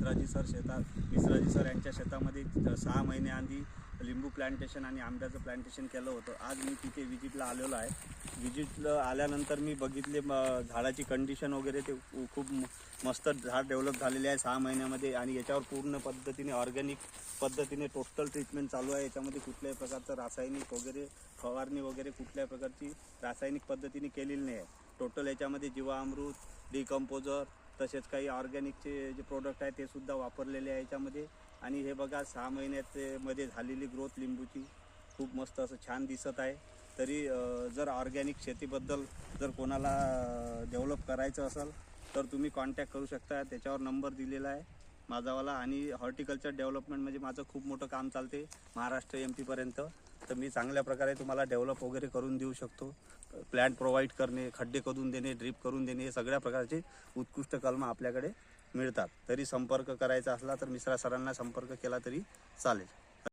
Mishraji sir यांच्या शेतामध्ये 6 महिने आधी लिंबू प्लांटेशन आणि आंब्याचं प्लांटेशन केलं होतं. आज मी तिथे विजिटला आलेलो आहे. विजिटला आल्यानंतर मी बघितले झाडाची कंडिशन वगैरे, ते खूप मस्त झाड डेव्हलप झालेले आहे 6 महिन्यामध्ये. आणि याच्यावर पूर्ण पद्धतीने ऑर्गॅनिक पद्धतीने टोटल ट्रीटमेंट चालू आहे. याच्यामध्ये कुठल्याही प्रकारचं रासायनिक वगैरे फवारणी वगैरे कुठल्याही प्रकारची रासायनिक पद्धतीने केलेली नाही आहे. टोटल याच्यामध्ये जीवामृत, डिकम्पोजर, तसेच काही ऑर्गॅनिकचे जे प्रोडक्ट आहे ते सुद्धा वापरलेले आहे याच्यामध्ये. आणि हे बघा 6 महिन्यामध्ये झालेली ग्रोथ लिंबूची खूप मस्त असं छान दिसत आहे. तरी जर ऑर्गॅनिक शेतीबद्दल जर कोणाला डेव्हलप करायचं असेल तर तुम्ही कॉन्टॅक्ट करू शकता. त्याच्यावर नंबर दिलेला आहे माझावाला. आणि हॉर्टिकल्चर डेव्हलपमेंट म्हणजे माझं खूप मोठं काम चालते महाराष्ट्र MP पर्यंत. तर मी चांगल्या प्रकारे तुम्हाला डेव्हलप वगैरे करून देऊ शकतो. प्लॅन्ट प्रोव्हाइड करणे, खड्डे खोदून देणे, ड्रीप करून देणे, हे सगळ्या प्रकारचे उत्कृष्ट कलम आपल्याकडे मिळतात. तरी संपर्क करायचा असला तर मिश्रा सरांना संपर्क केला तरी चालेल.